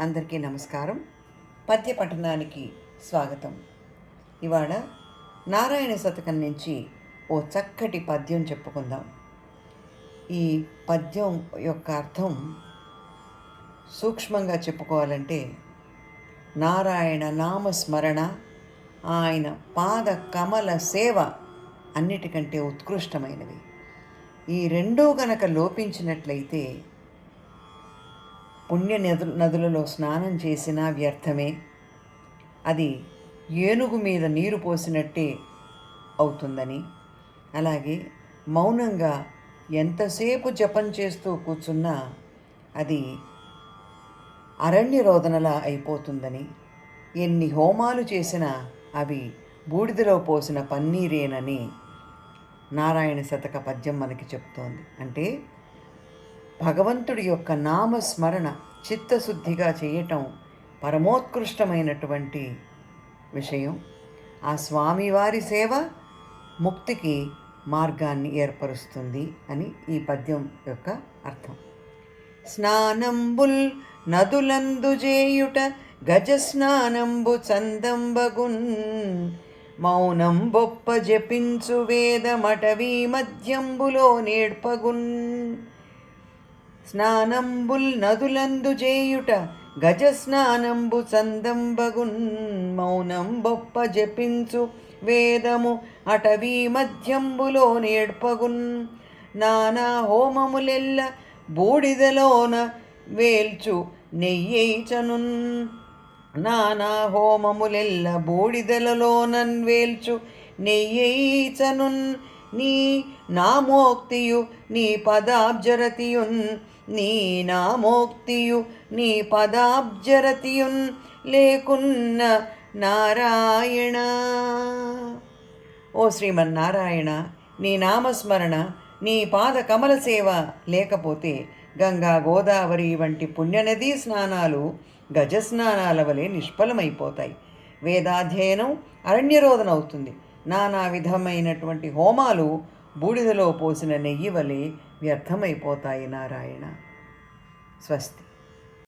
అందరికీ నమస్కారం. పద్య పఠనానికి స్వాగతం. ఇవాళ నారాయణ శతకం నుంచి ఓ చక్కటి పద్యం చెప్పుకుందాం. ఈ పద్యం యొక్క అర్థం సూక్ష్మంగా చెప్పుకోవాలంటే, నారాయణ నామస్మరణ, ఆయన పాద కమల సేవ అన్నిటికంటే ఉత్కృష్టమైనవి. ఈ రెండూ గనక లోపించినట్లయితే పుణ్య నదులలో స్నానం చేసినా వ్యర్థమే. అది ఏనుగు మీద నీరు పోసినట్టే అవుతుందని, అలాగే మౌనంగా ఎంతసేపు జపం చేస్తూ కూర్చున్నా అది అరణ్య రోదనలా అయిపోతుందని, ఎన్ని హోమాలు చేసినా అవి బూడిదలో పోసిన పన్నీరేనని నారాయణ శతక పద్యం మనకి చెప్తోంది. అంటే భగవంతుడి యొక్క నామస్మరణ చిత్తశుద్ధిగా చేయటం పరమోత్కృష్టమైనటువంటి విషయం. ఆ స్వామివారి సేవ ముక్తికి మార్గాన్ని ఏర్పరుస్తుంది అని ఈ పద్యం యొక్క అర్థం. స్నానంబుల్ నదులందు చేయుట గజస్నానంబు చందంబగున్, మౌనం బొప్ప జపించు వేదమటవీ మధ్యంబులో నేడ్పగున్. స్నానంబుల్ నదులందు చేయుట గజస్నానంబు చందంబగున్, మౌనం బొప్ప జపించు వేదము అటవీ మధ్యంబులో నేడ్పగున్. నానా హోమములెల్ల బూడిదలోన వేల్చు నెయ్యైచనున్, నానా హోమములెల్ల బూడిదలలోనన్ వేల్చు నెయ్యైచనున్. నీ నామోక్తియు నీ పదాబ్జరతియున్, నీ నామోక్తియు నీ పదాబ్జరతియున్ లేకున్న నారాయణ. ఓ శ్రీమన్నారాయణ, నీ నామస్మరణ, నీ పాద కమల సేవ లేకపోతే గంగా గోదావరి వంటి పుణ్యనదీ స్నానాలు గజస్నానాల వలె నిష్ఫలమైపోతాయి. వేదాధ్యయనం అరణ్యరోధన అవుతుంది. నానా విధమైనటువంటి హోమాలు బూడిదలో పోసిన నెయ్యి వలె వ్యర్థమైపోతాయి నారాయణ. స్వస్తి.